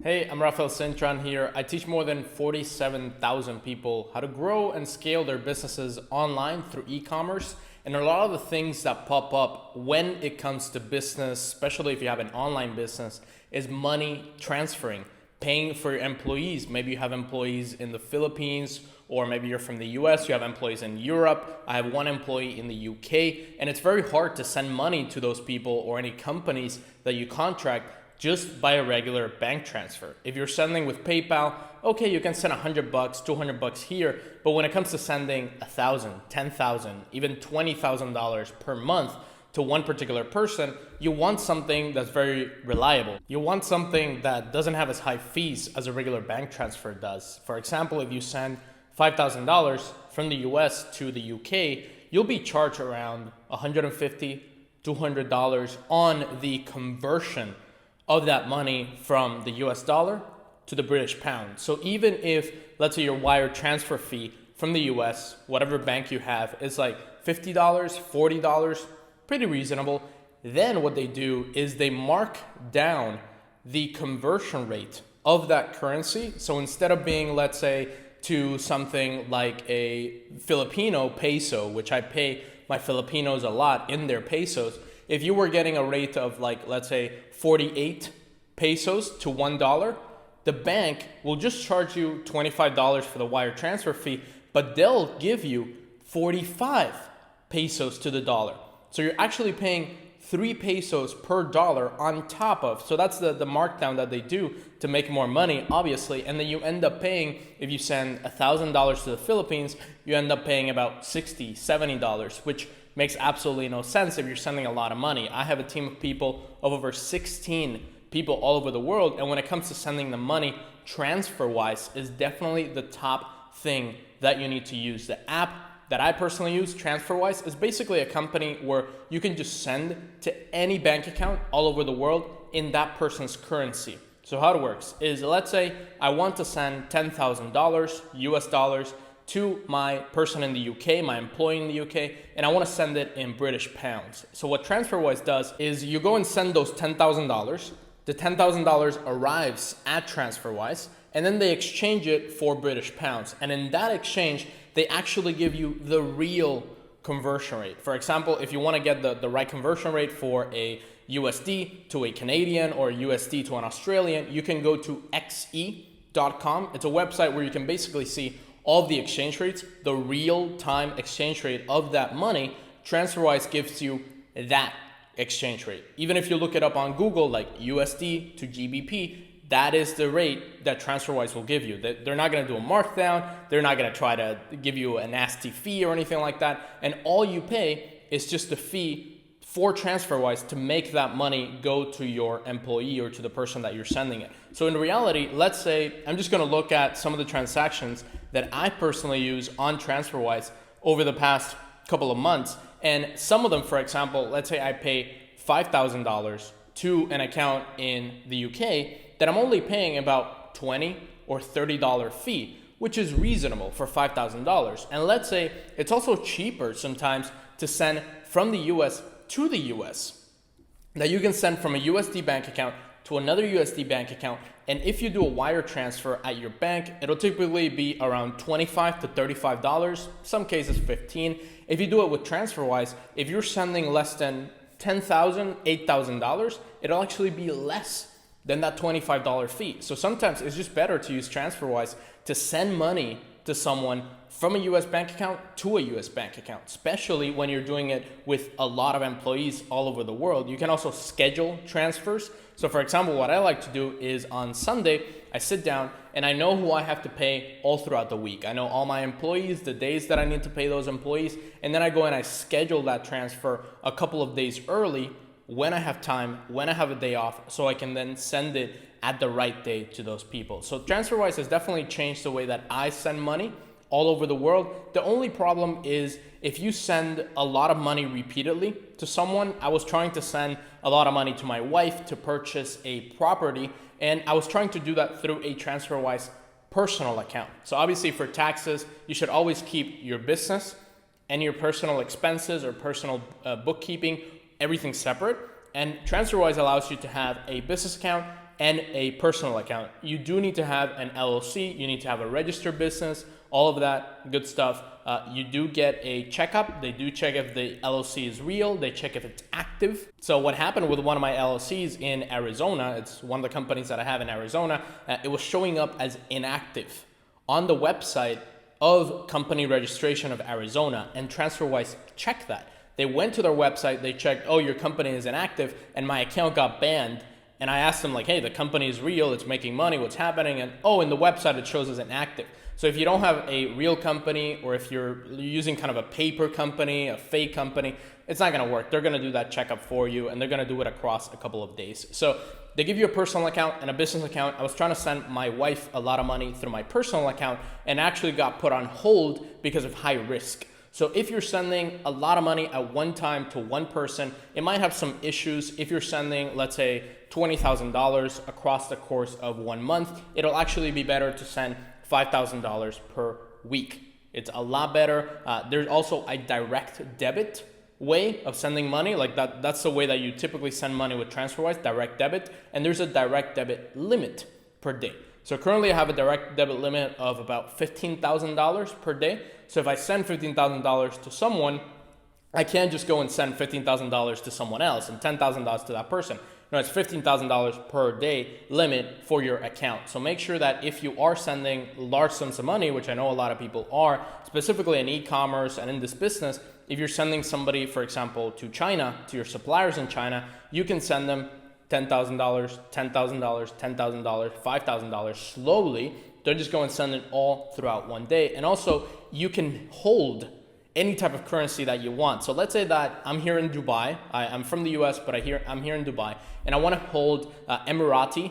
Hey, I'm Rafael Cintron here. I teach more than 47,000 people how to grow and scale their businesses online through e-commerce. And a lot of the things that pop up when it comes to business, especially if you have an online business, is money transferring, paying for your employees. Maybe you have employees in the Philippines, or maybe you're from the US, you have employees in Europe. I have one employee in the UK, and it's very hard to send money to those people or any companies that you contract just by a regular bank transfer. If you're sending with PayPal, okay, you can send $100, $200 here, but when it comes to sending $1,000, $10,000, even $20,000 per month to one particular person, you want something that's very reliable. You want something that doesn't have as high fees as a regular bank transfer does. For example, if you send $5,000 from the US to the UK, you'll be charged around $150, $200 on the conversion of that money from the US dollar to the British pound. So even if, let's say, your wire transfer fee from the US, whatever bank you have, is like $50, $40, pretty reasonable, then what they do is they mark down the conversion rate of that currency. So instead of being, let's say, to something like a Filipino peso, which I pay my Filipinos a lot in their pesos, if you were getting a rate of like, let's say 48 pesos to $1, the bank will just charge you $25 for the wire transfer fee, but they'll give you 45 pesos to the dollar. So you're actually paying 3 pesos per dollar on top of. So that's the markdown that they do to make more money, obviously. And then you end up paying, if you send $1,000 to the Philippines, you end up paying about $60, $70, which makes absolutely no sense if you're sending a lot of money. I have a team of people of over 16 people all over the world. And when it comes to sending the money, Transferwise is definitely the top thing that you need to use. The app that I personally use, Transferwise, is basically a company where you can just send to any bank account all over the world in that person's currency. So how it works is, let's say I want to send $10,000 US dollars to my person in the UK, my employee in the UK, and I want to send it in British pounds. So what Transferwise does is you go and send those $10,000. The $10,000 arrives at Transferwise, and then they exchange it for British pounds. And in that exchange, they actually give you the real conversion rate. For example, if you want to get the right conversion rate for a USD to a Canadian or a USD to an Australian, you can go to xe.com. It's a website where you can basically see all of the exchange rates, the real-time exchange rate of that money. Transferwise gives you that exchange rate. Even if you look it up on Google, like USD to GBP, that is the rate that Transferwise will give you. They're not going to do a markdown. They're not going to try to give you a nasty fee or anything like that. And all you pay is just the fee for Transferwise to make that money go to your employee or to the person that you're sending it. So in reality, let's say I'm just going to look at some of the transactions that I personally use on Transferwise over the past couple of months. And some of them, for example, let's say I pay $5,000 to an account in the UK, that I'm only paying about $20 or $30 fee, which is reasonable for $5,000. And let's say it's also cheaper sometimes to send from the US to the US, that you can send from a USD bank account to another USD bank account. And if you do a wire transfer at your bank, it'll typically be around $25 to $35, some cases $15. If you do it with Transferwise, if you're sending less than $10,000, $8,000, it'll actually be less than that $25 fee. So sometimes it's just better to use Transferwise to send money to someone from a US bank account to a US bank account, especially when you're doing it with a lot of employees all over the world. You can also schedule transfers. So for example, what I like to do is on Sunday, I sit down and I know who I have to pay all throughout the week. I know all my employees, the days that I need to pay those employees, and then I go and I schedule that transfer a couple of days early when I have time, when I have a day off, so I can then send it at the right day to those people. So Transferwise has definitely changed the way that I send money all over the world. The only problem is if you send a lot of money repeatedly to someone. I was trying to send a lot of money to my wife to purchase a property, and I was trying to do that through a Transferwise personal account. So obviously for taxes, you should always keep your business and your personal expenses or personal bookkeeping, everything separate. And Transferwise allows you to have a business account and a personal account. You do need to have an LLC, you need to have a registered business, all of that good stuff. You do get a checkup. They do check if the LLC is real. They check if it's active. So what happened with one of my LLCs in Arizona, it's one of the companies that I have in Arizona, it was showing up as inactive on the website of company registration of Arizona, and Transferwise checked that. They went to their website, they checked, oh, your company is inactive, and my account got banned. And I asked them like, hey, the company is real, it's making money, what's happening? And oh, in the website it shows as inactive. So if you don't have a real company, or if you're using kind of a paper company, a fake company, it's not gonna work. They're gonna do that checkup for you, and they're gonna do it across a couple of days. So they give you a personal account and a business account. I was trying to send my wife a lot of money through my personal account, and actually got put on hold because of high risk. So if you're sending a lot of money at one time to one person, it might have some issues. If you're sending, let's say, $20,000 across the course of 1 month, it'll actually be better to send $5,000 per week. It's a lot better. There's also a direct debit way of sending money. Like that's the way that you typically send money with Transferwise, direct debit. And there's a direct debit limit per day. So currently I have a direct debit limit of about $15,000 per day. So if I send $15,000 to someone, I can't just go and send $15,000 to someone else and $10,000 to that person. No, it's $15,000 per day limit for your account. So make sure that if you are sending large sums of money, which I know a lot of people are, specifically in e-commerce and in this business, if you're sending somebody, for example, to China, to your suppliers in China, you can send them $10,000, $10,000, $10,000, $5,000 slowly. Don't just go and send it all throughout one day. And also, you can hold any type of currency that you want. So let's say that I'm here in Dubai. I'm from the US, but I'm here in Dubai, and I want to hold Emirati,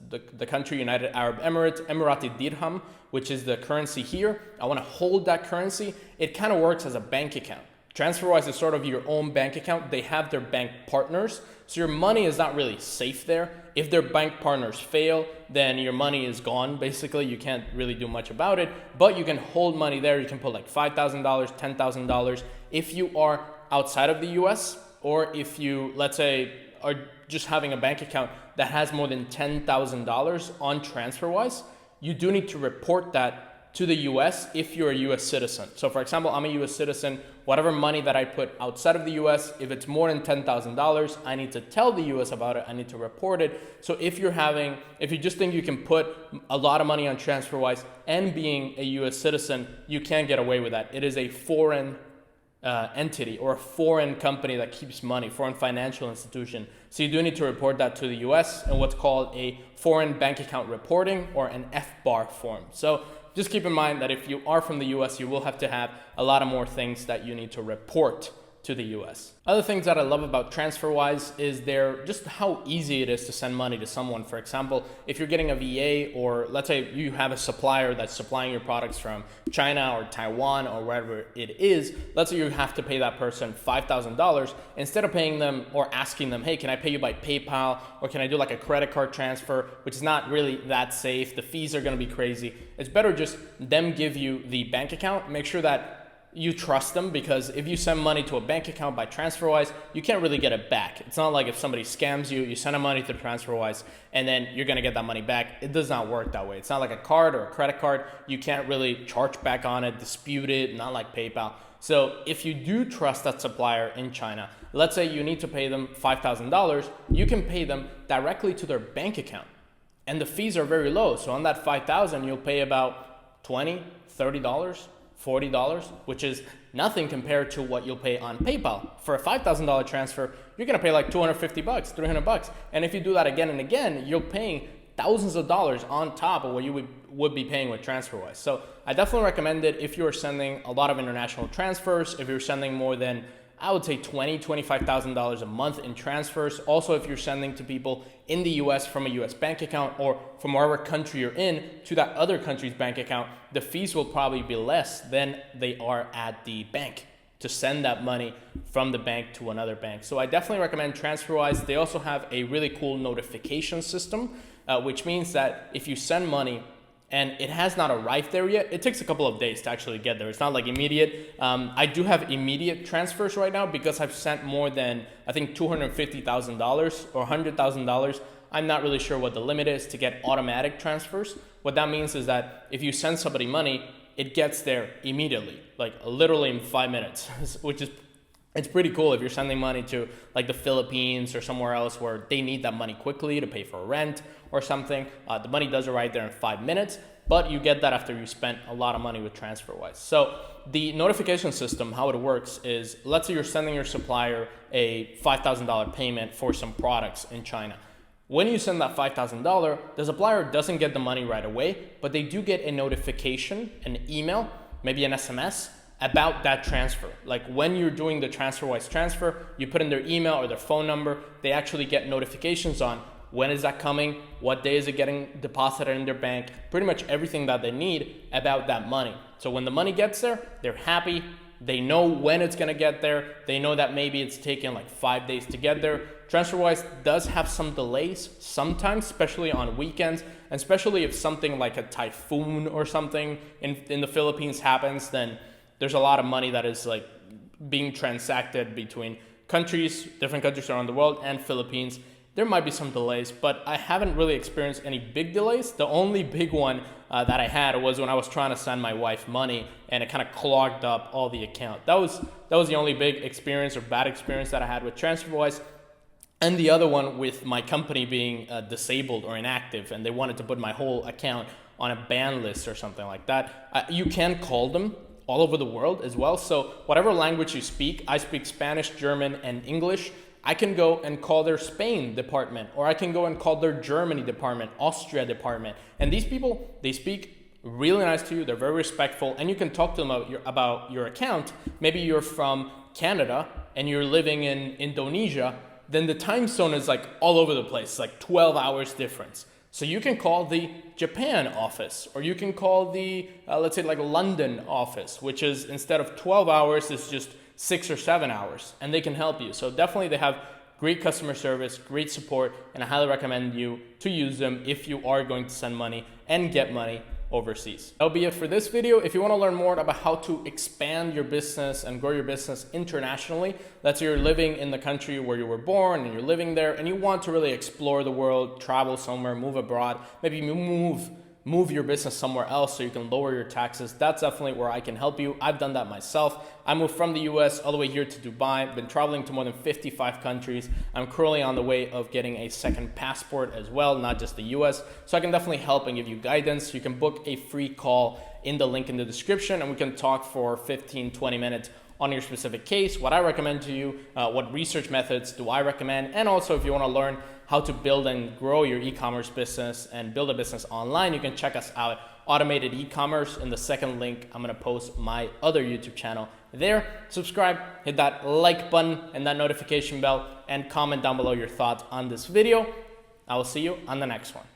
the country United Arab Emirates, Emirati dirham, which is the currency here. I want to hold that currency. It kind of works as a bank account. Transferwise is sort of your own bank account. They have their bank partners, so your money is not really safe there. If their bank partners fail, then your money is gone. Basically, you can't really do much about it, but you can hold money there. You can put like $5,000, $10,000. If you are outside of the US, or if you, let's say, are just having a bank account that has more than $10,000 on Transferwise, you do need to report that to the US if you're a US citizen. So for example, I'm a US citizen. Whatever money that I put outside of the US, if it's more than $10,000, I need to tell the US about it. I need to report it. So if you just think you can put a lot of money on Transferwise and being a US citizen, you can't get away with that. It is a foreign entity or a foreign company that keeps money, foreign financial institution. So you do need to report that to the US in what's called a foreign bank account reporting, or an FBAR form. So just keep in mind that if you are from the US, you will have to have a lot of more things that you need to report to the US. Other things that I love about Transferwise is just how easy it is to send money to someone. For example, if you're getting a VA, or let's say you have a supplier that's supplying your products from China or Taiwan or wherever it is, let's say you have to pay that person $5,000, instead of paying them or asking them, hey, can I pay you by PayPal, or can I do like a credit card transfer, which is not really that safe. The fees are gonna be crazy. It's better just them give you the bank account. Make sure that you trust them, because if you send money to a bank account by Transferwise, you can't really get it back. It's not like if somebody scams you, you send a money to Transferwise and then you're gonna get that money back. It does not work that way. It's not like a card or a credit card. You can't really charge back on it, dispute it, not like PayPal. So if you do trust that supplier in China, let's say you need to pay them $5,000, you can pay them directly to their bank account, and the fees are very low. So on that $5,000, you'll pay about $20, $30, $40, which is nothing compared to what you'll pay on PayPal. For a $5,000 transfer, you're gonna pay like $250, $300. And if you do that again and again, you're paying thousands of dollars on top of what you would be paying with Transferwise. So I definitely recommend it if you're sending a lot of international transfers, if you're sending more than, I would say $20,000, $25,000 a month in transfers. Also, if you're sending to people in the US from a US bank account, or from whatever country you're in to that other country's bank account, the fees will probably be less than they are at the bank to send that money from the bank to another bank. So I definitely recommend Transferwise. They also have a really cool notification system, which means that if you send money and it has not arrived there yet, it takes a couple of days to actually get there. It's not like immediate. I do have immediate transfers right now because I've sent more than, I think, $250,000 or $100,000 I'm not really sure what the limit is to get automatic transfers. What that means is that if you send somebody money, it gets there immediately, like literally in 5 minutes, which is, it's pretty cool if you're sending money to like the Philippines or somewhere else where they need that money quickly to pay for rent or something. The money does arrive there in 5 minutes, but you get that after you spent a lot of money with Transferwise. So the notification system, how it works is, let's say you're sending your supplier a $5,000 payment for some products in China. When you send that $5,000, the supplier doesn't get the money right away, but they do get a notification, an email, maybe an SMS about that transfer. Like when you're doing the Transferwise transfer, you put in their email or their phone number, they actually get notifications on when is that coming, what day is it getting deposited in their bank, pretty much everything that they need about that money. So when the money gets there, they're happy, they know when it's gonna get there, they know that maybe it's taking like 5 days to get there. Transferwise does have some delays sometimes, especially on weekends, and especially if something like a typhoon or something in the Philippines happens, then there's a lot of money that is like being transacted between countries, different countries around the world, and Philippines. There might be some delays, but I haven't really experienced any big delays. The only big one that I had was when I was trying to send my wife money and it kind of clogged up all the account. That was the only big experience or bad experience that I had with Transferwise. And the other one with my company being disabled or inactive, and they wanted to put my whole account on a ban list or something like that. You can call them all over the world as well. So whatever language you speak, I speak Spanish, German, and English. I can go and call their Spain department, or I can go and call their Germany department, Austria department. And these people, they speak really nice to you. They're very respectful, and you can talk to them about your account. Maybe you're from Canada and you're living in Indonesia, then the time zone is like all over the place, like 12 hours difference. So you can call the Japan office, or you can call the, let's say like London office, which is instead of 12 hours, it's just 6 or 7 hours, and they can help you. So definitely they have great customer service, great support, and I highly recommend you to use them if you are going to send money and get money overseas. That'll be it for this video. If you want to learn more about how to expand your business and grow your business internationally, let's say you're living in the country where you were born and you're living there and you want to really explore the world, travel somewhere, move abroad, maybe move your business somewhere else so you can lower your taxes, that's definitely where I can help you. I've done that myself. I moved from the US all the way here to Dubai. I've been traveling to more than 55 countries. I'm currently on the way of getting a second passport as well, not just the US. So I can definitely help and give you guidance. You can book a free call in the link in the description and we can talk for 15, 20 minutes on your specific case, what I recommend to you, what research methods do I recommend, and also if you want to learn how to build and grow your e-commerce business and build a business online, you can check us out, Automated E-commerce. In the second link, I'm going to post my other YouTube channel there. Subscribe, hit that like button and that notification bell, and comment down below your thoughts on this video. I will see you on the next one.